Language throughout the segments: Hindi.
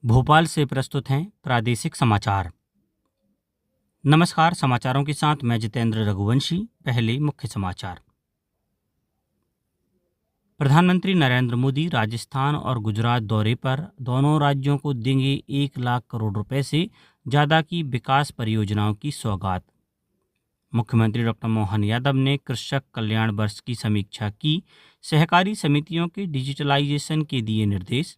भोपाल से प्रस्तुत हैं प्रादेशिक समाचार। नमस्कार, समाचारों के साथ मैं जितेंद्र रघुवंशी। पहले मुख्य समाचार। प्रधानमंत्री नरेंद्र मोदी राजस्थान और गुजरात दौरे पर दोनों राज्यों को देंगे 1 लाख करोड़ रुपए से ज़्यादा की विकास परियोजनाओं की सौगात। मुख्यमंत्री डॉक्टर मोहन यादव ने कृषक कल्याण वर्ष की समीक्षा की। सहकारी समितियों के डिजिटलाइजेशन के दिए निर्देश।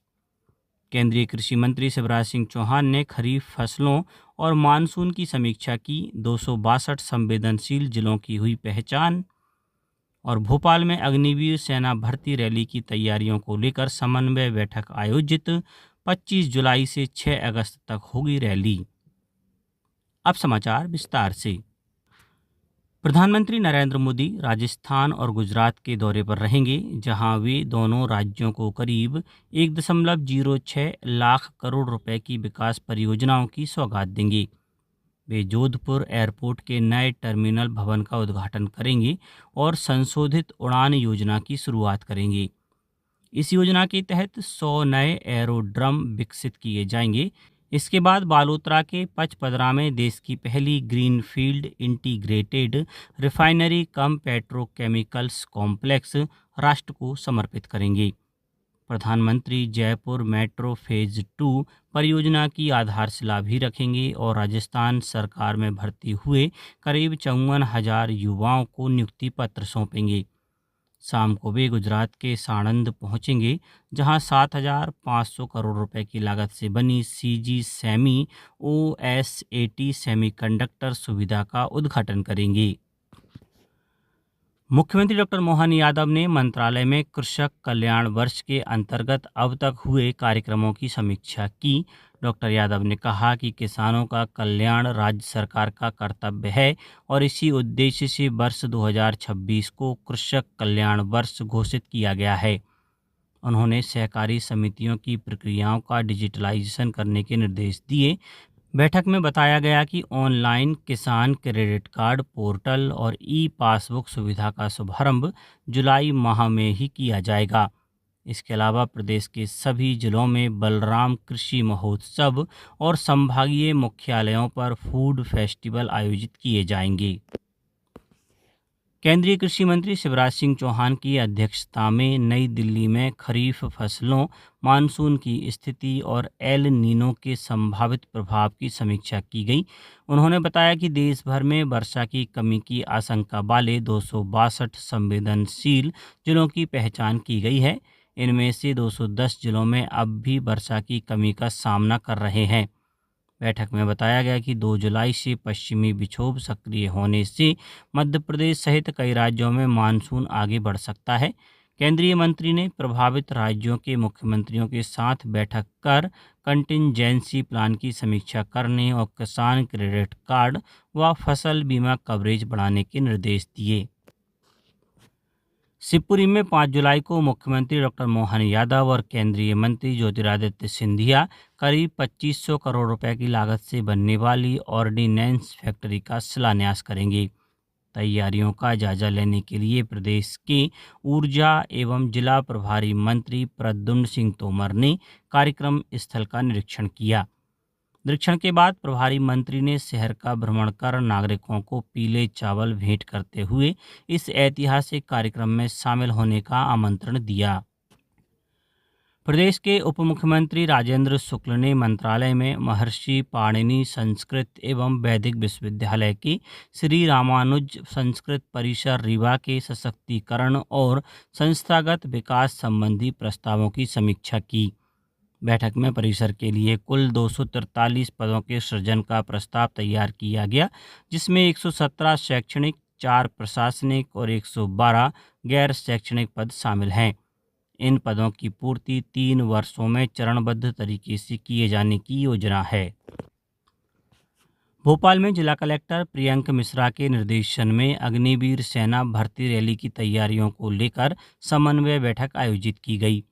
केंद्रीय कृषि मंत्री शिवराज सिंह चौहान ने खरीफ फसलों और मानसून की समीक्षा की। 262 संवेदनशील जिलों की हुई पहचान। और भोपाल में अग्निवीर सेना भर्ती रैली की तैयारियों को लेकर समन्वय बैठक आयोजित। 25 जुलाई से 6 अगस्त तक होगी रैली। अब समाचार विस्तार से। प्रधानमंत्री नरेंद्र मोदी राजस्थान और गुजरात के दौरे पर रहेंगे, जहां वे दोनों राज्यों को करीब 1.06 लाख करोड़ रुपए की विकास परियोजनाओं की सौगात देंगे। वे जोधपुर एयरपोर्ट के नए टर्मिनल भवन का उद्घाटन करेंगे और संशोधित उड़ान योजना की शुरुआत करेंगे। इस योजना के तहत 100 नए एरोड्रम विकसित किए जाएंगे। इसके बाद बालोतरा के पचपदरा में देश की पहली ग्रीनफील्ड इंटीग्रेटेड रिफाइनरी कम पेट्रोकेमिकल्स कॉम्प्लेक्स राष्ट्र को समर्पित करेंगे। प्रधानमंत्री जयपुर मेट्रो फेज 2 परियोजना की आधारशिला भी रखेंगे और राजस्थान सरकार में भर्ती हुए करीब 54,000 युवाओं को नियुक्ति पत्र सौंपेंगे। शाम को वे गुजरात के साणंद पहुंचेंगे, जहां 7,500 करोड़ रुपए की लागत से बनी सीजी सेमी OSAT सेमीकंडक्टर सुविधा का उद्घाटन करेंगे। मुख्यमंत्री डॉक्टर मोहन यादव ने मंत्रालय में कृषक कल्याण वर्ष के अंतर्गत अब तक हुए कार्यक्रमों की समीक्षा की। डॉक्टर यादव ने कहा कि किसानों का कल्याण राज्य सरकार का कर्तव्य है और इसी उद्देश्य से वर्ष 2026 को कृषक कल्याण वर्ष घोषित किया गया है। उन्होंने सहकारी समितियों की प्रक्रियाओं का डिजिटलाइजेशन करने के निर्देश दिए। बैठक में बताया गया कि ऑनलाइन किसान क्रेडिट कार्ड पोर्टल और ई-पासबुक सुविधा का शुभारंभ जुलाई माह में ही किया जाएगा। इसके अलावा प्रदेश के सभी जिलों में बलराम कृषि महोत्सव और संभागीय मुख्यालयों पर फूड फेस्टिवल आयोजित किए जाएंगे। केंद्रीय कृषि मंत्री शिवराज सिंह चौहान की अध्यक्षता में नई दिल्ली में खरीफ फसलों, मानसून की स्थिति और एल नीनो के संभावित प्रभाव की समीक्षा की गई। उन्होंने बताया कि देश भर में वर्षा की कमी की आशंका वाले 262 संवेदनशील जिलों की पहचान की गई है। इनमें से 210 जिलों में अब भी वर्षा की कमी का सामना कर रहे हैं। बैठक में बताया गया कि 2 जुलाई से पश्चिमी विक्षोभ सक्रिय होने से मध्य प्रदेश सहित कई राज्यों में मानसून आगे बढ़ सकता है। केंद्रीय मंत्री ने प्रभावित राज्यों के मुख्यमंत्रियों के साथ बैठक कर कंटिंजेंसी प्लान की समीक्षा करने और किसान क्रेडिट कार्ड व फसल बीमा कवरेज बढ़ाने के निर्देश दिए। शिवपुरी में 5 जुलाई को मुख्यमंत्री डॉक्टर मोहन यादव और केंद्रीय मंत्री ज्योतिरादित्य सिंधिया करीब 2500 करोड़ रुपए की लागत से बनने वाली ऑर्डिनेंस फैक्ट्री का शिलान्यास करेंगे। तैयारियों का जायजा लेने के लिए प्रदेश के ऊर्जा एवं जिला प्रभारी मंत्री प्रद्युम्न सिंह तोमर ने कार्यक्रम स्थल का निरीक्षण किया। निरीक्षण के बाद प्रभारी मंत्री ने शहर का भ्रमण कर नागरिकों को पीले चावल भेंट करते हुए इस ऐतिहासिक कार्यक्रम में शामिल होने का आमंत्रण दिया। प्रदेश के उप मुख्यमंत्री राजेंद्र शुक्ल ने मंत्रालय में महर्षि पाणिनि संस्कृत एवं वैदिक विश्वविद्यालय के श्री रामानुज संस्कृत परिसर रीवा के सशक्तिकरण और संस्थागत विकास संबंधी प्रस्तावों की समीक्षा की। बैठक में परिसर के लिए कुल 243 पदों के सृजन का प्रस्ताव तैयार किया गया, जिसमें 117 शैक्षणिक, 4 प्रशासनिक और 112 गैर शैक्षणिक पद शामिल हैं। इन पदों की पूर्ति 3 वर्षों में चरणबद्ध तरीके से किए जाने की योजना है। भोपाल में जिला कलेक्टर प्रियंक मिश्रा के निर्देशन में अग्निवीर सेना भर्ती रैली की तैयारियों को लेकर समन्वय बैठक आयोजित की गई।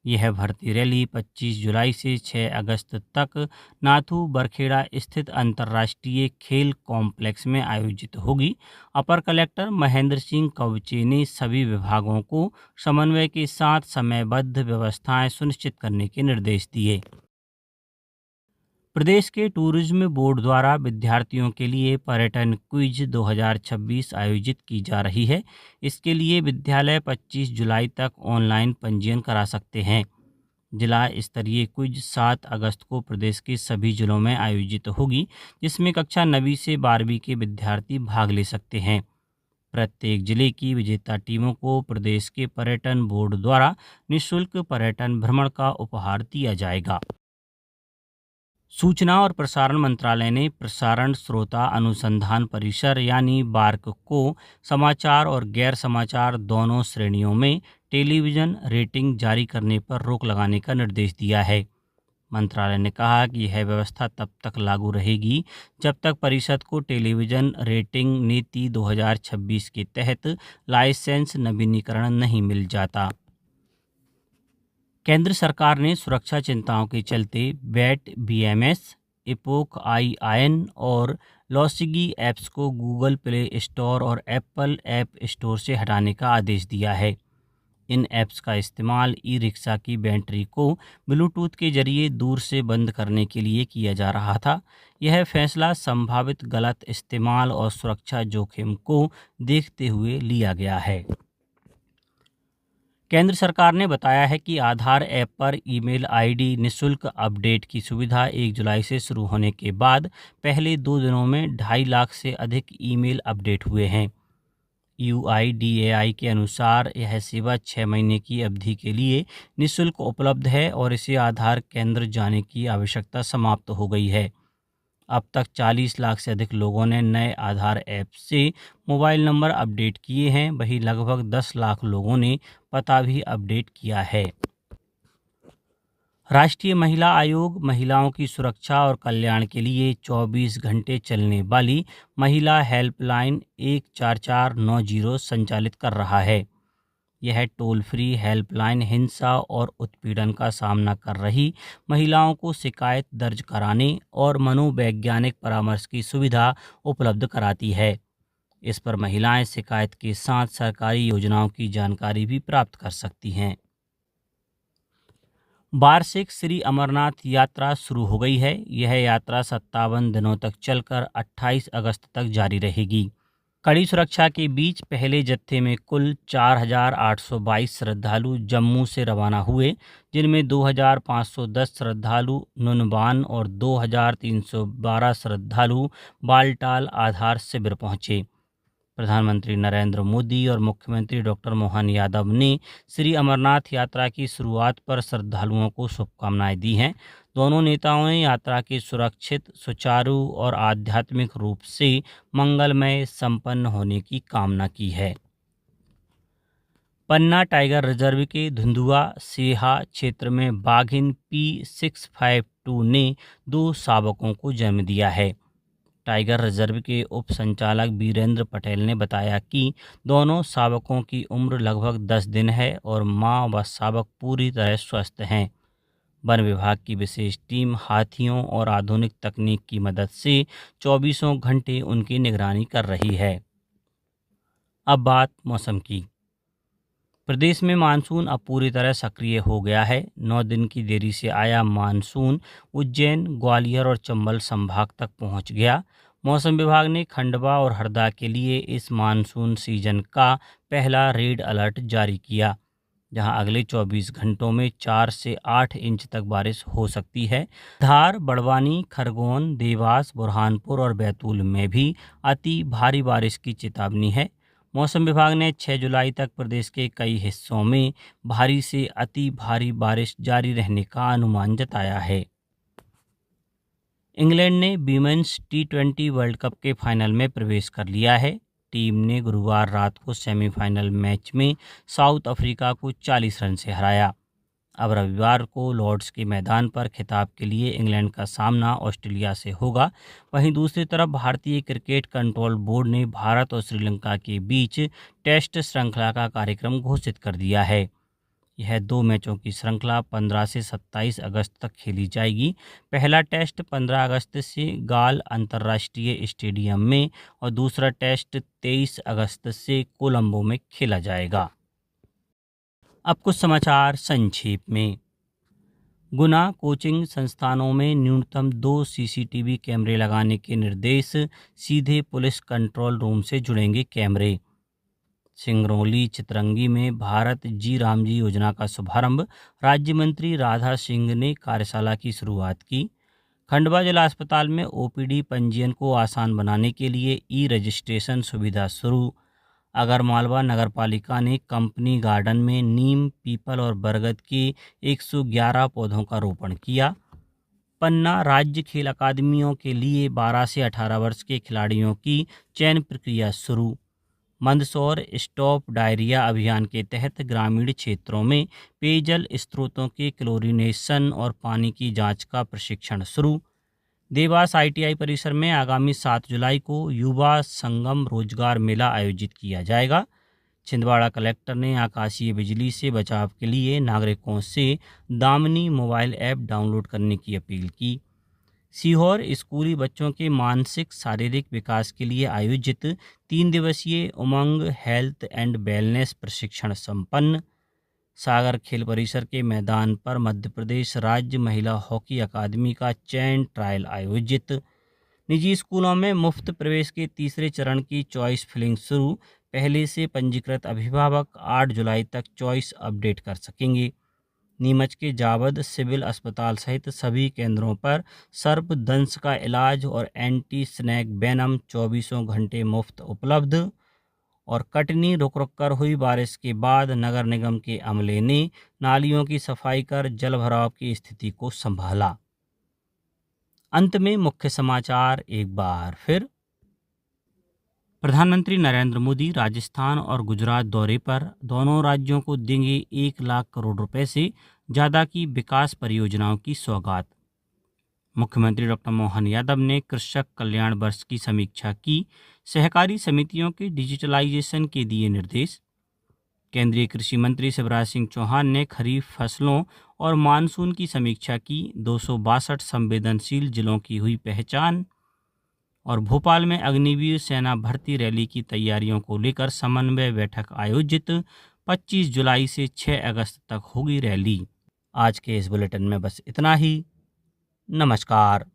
यह भर्ती रैली 25 जुलाई से 6 अगस्त तक नाथू बरखेड़ा स्थित अंतर्राष्ट्रीय खेल कॉम्प्लेक्स में आयोजित होगी। अपर कलेक्टर महेंद्र सिंह कवचे ने सभी विभागों को समन्वय के साथ समयबद्ध व्यवस्थाएं सुनिश्चित करने के निर्देश दिए। प्रदेश के टूरिज्म बोर्ड द्वारा विद्यार्थियों के लिए पर्यटन क्विज 2026 आयोजित की जा रही है। इसके लिए विद्यालय 25 जुलाई तक ऑनलाइन पंजीयन करा सकते हैं। जिला स्तरीय क्विज 7 अगस्त को प्रदेश के सभी जिलों में आयोजित होगी, जिसमें कक्षा 9वीं से 12वीं के विद्यार्थी भाग ले सकते हैं। प्रत्येक जिले की विजेता टीमों को प्रदेश के पर्यटन बोर्ड द्वारा निःशुल्क पर्यटन भ्रमण का उपहार दिया जाएगा। सूचना और प्रसारण मंत्रालय ने प्रसारण श्रोता अनुसंधान परिसर यानी बार्क को समाचार और गैर समाचार दोनों श्रेणियों में टेलीविज़न रेटिंग जारी करने पर रोक लगाने का निर्देश दिया है। मंत्रालय ने कहा कि यह व्यवस्था तब तक लागू रहेगी जब तक परिषद को टेलीविज़न रेटिंग नीति 2026 के तहत लाइसेंस नवीनीकरण नहीं मिल जाता। केंद्र सरकार ने सुरक्षा चिंताओं के चलते बैट बीएमएस, इपोक आईआईएन और लॉसिगी ऐप्स को गूगल प्ले स्टोर और एप्पल ऐप स्टोर से हटाने का आदेश दिया है। इन ऐप्स का इस्तेमाल ई रिक्शा की बैटरी को ब्लूटूथ के जरिए दूर से बंद करने के लिए किया जा रहा था। यह फैसला संभावित गलत इस्तेमाल और सुरक्षा जोखिम को देखते हुए लिया गया है। केंद्र सरकार ने बताया है कि आधार ऐप पर ईमेल आईडी निःशुल्क अपडेट की सुविधा 1 जुलाई से शुरू होने के बाद पहले 2 दिनों में 2.5 लाख से अधिक ईमेल अपडेट हुए हैं। UIDAI के अनुसार यह सेवा 6 महीने की अवधि के लिए निःशुल्क उपलब्ध है और इसे आधार केंद्र जाने की आवश्यकता समाप्त हो गई है। अब तक 40 लाख से अधिक लोगों ने नए आधार ऐप से मोबाइल नंबर अपडेट किए हैं। वहीं लगभग 10 लाख लोगों ने पता भी अपडेट किया है। राष्ट्रीय महिला आयोग महिलाओं की सुरक्षा और कल्याण के लिए 24 घंटे चलने वाली महिला हेल्पलाइन 14490 संचालित कर रहा है। यह टोल फ्री हेल्पलाइन हिंसा और उत्पीड़न का सामना कर रही महिलाओं को शिकायत दर्ज कराने और मनोवैज्ञानिक परामर्श की सुविधा उपलब्ध कराती है। इस पर महिलाएं शिकायत के साथ सरकारी योजनाओं की जानकारी भी प्राप्त कर सकती हैं। वार्षिक श्री अमरनाथ यात्रा शुरू हो गई है। यह यात्रा 57 दिनों तक चलकर 28 अगस्त तक जारी रहेगी। कड़ी सुरक्षा के बीच पहले जत्थे में कुल 4,822 श्रद्धालु जम्मू से रवाना हुए, जिनमें 2,510 श्रद्धालु नुनवान और 2,312 श्रद्धालु बालटाल आधार शिविर पहुंचे। प्रधानमंत्री नरेंद्र मोदी और मुख्यमंत्री डॉक्टर मोहन यादव ने श्री अमरनाथ यात्रा की शुरुआत पर श्रद्धालुओं को शुभकामनाएं दी हैं। दोनों नेताओं ने यात्रा के सुरक्षित, सुचारू और आध्यात्मिक रूप से मंगलमय संपन्न होने की कामना की है। पन्ना टाइगर रिजर्व के धुंधुआ सेहा क्षेत्र में बाघिन P652 ने 2 शावकों को जन्म दिया है। टाइगर रिजर्व के उप संचालक वीरेंद्र पटेल ने बताया कि दोनों शावकों की उम्र लगभग 10 दिन है और मां व शावक पूरी तरह स्वस्थ हैं। वन विभाग की विशेष टीम हाथियों और आधुनिक तकनीक की मदद से 24 घंटे उनकी निगरानी कर रही है। अब बात मौसम की। प्रदेश में मानसून अब पूरी तरह सक्रिय हो गया है। 9 दिन की देरी से आया मानसून उज्जैन, ग्वालियर और चंबल संभाग तक पहुंच गया। मौसम विभाग ने खंडवा और हरदा के लिए इस मानसून सीजन का पहला रेड अलर्ट जारी किया, जहां अगले 24 घंटों में 4 से 8 इंच तक बारिश हो सकती है। धार, बड़वानी, खरगोन, देवास, बुरहानपुर और बैतूल में भी अति भारी बारिश की चेतावनी है। मौसम विभाग ने 6 जुलाई तक प्रदेश के कई हिस्सों में भारी से अति भारी बारिश जारी रहने का अनुमान जताया है। इंग्लैंड ने वीमेंस T20 वर्ल्ड कप के फाइनल में प्रवेश कर लिया है। टीम ने गुरुवार रात को सेमीफाइनल मैच में साउथ अफ्रीका को 40 रन से हराया। अब रविवार को लॉर्ड्स के मैदान पर खिताब के लिए इंग्लैंड का सामना ऑस्ट्रेलिया से होगा। वहीं दूसरी तरफ भारतीय क्रिकेट कंट्रोल बोर्ड ने भारत और श्रीलंका के बीच टेस्ट श्रृंखला का कार्यक्रम घोषित कर दिया है। यह 2 मैचों की श्रृंखला 15 से 27 अगस्त तक खेली जाएगी। पहला टेस्ट 15 अगस्त से गाल अंतर्राष्ट्रीय स्टेडियम में और दूसरा टेस्ट 23 अगस्त से कोलंबो में खेला जाएगा। अब कुछ समाचार संक्षेप में। गुना कोचिंग संस्थानों में न्यूनतम 2 सीसीटीवी कैमरे लगाने के निर्देश, सीधे पुलिस कंट्रोल रूम से जुड़ेंगे कैमरे। सिंगरौली चितरंगी में भारत जी राम जी योजना का शुभारंभ, राज्य मंत्री राधा सिंह ने कार्यशाला की शुरुआत की। खंडवा जिला अस्पताल में ओपीडी पंजीयन को आसान बनाने के लिए ई रजिस्ट्रेशन सुविधा शुरू। आगरमालवा नगरपालिका ने कंपनी गार्डन में नीम, पीपल और बरगद के 111 पौधों का रोपण किया। पन्ना राज्य खेल अकादमियों के लिए 12 से 18 वर्ष के खिलाड़ियों की चयन प्रक्रिया शुरू। मंदसौर स्टॉप डायरिया अभियान के तहत ग्रामीण क्षेत्रों में पेयजल स्रोतों के क्लोरीनेशन और पानी की जांच का प्रशिक्षण शुरू। देवास आईटीआई परिसर में आगामी 7 जुलाई को युवा संगम रोजगार मेला आयोजित किया जाएगा। छिंदवाड़ा कलेक्टर ने आकाशीय बिजली से बचाव के लिए नागरिकों से दामिनी मोबाइल ऐप डाउनलोड करने की अपील की। सीहोर स्कूली बच्चों के मानसिक शारीरिक विकास के लिए आयोजित 3 दिवसीय उमंग हेल्थ एंड वेलनेस प्रशिक्षण संपन्न। सागर खेल परिसर के मैदान पर मध्य प्रदेश राज्य महिला हॉकी अकादमी का चयन ट्रायल आयोजित। निजी स्कूलों में मुफ्त प्रवेश के तीसरे चरण की चॉइस फिलिंग शुरू। पहले से पंजीकृत अभिभावक 8 जुलाई तक चॉइस अपडेट कर सकेंगे। नीमच के जावद सिविल अस्पताल सहित सभी केंद्रों पर सर्पदंश का इलाज और एंटी स्नैक वेनम 24 घंटे मुफ्त उपलब्ध। और कटनी रुक रुक कर हुई बारिश के बाद नगर निगम के अमले ने नालियों की सफाई कर जल भराव की स्थिति को संभाला। अंत में मुख्य समाचार एक बार फिर। प्रधानमंत्री नरेंद्र मोदी राजस्थान और गुजरात दौरे पर, दोनों राज्यों को देंगे 1 लाख करोड़ रुपए से ज़्यादा की विकास परियोजनाओं की सौगात। मुख्यमंत्री डॉक्टर मोहन यादव ने कृषक कल्याण वर्ष की समीक्षा की। सहकारी समितियों के डिजिटलाइजेशन के दिए निर्देश। केंद्रीय कृषि मंत्री शिवराज सिंह चौहान ने खरीफ फसलों और मानसून की समीक्षा की। 262 संवेदनशील जिलों की हुई पहचान। और भोपाल में अग्निवीर सेना भर्ती रैली की तैयारियों को लेकर समन्वय बैठक आयोजित। 25 जुलाई से 6 अगस्त तक होगी रैली। आज के इस बुलेटिन में बस इतना ही। नमस्कार।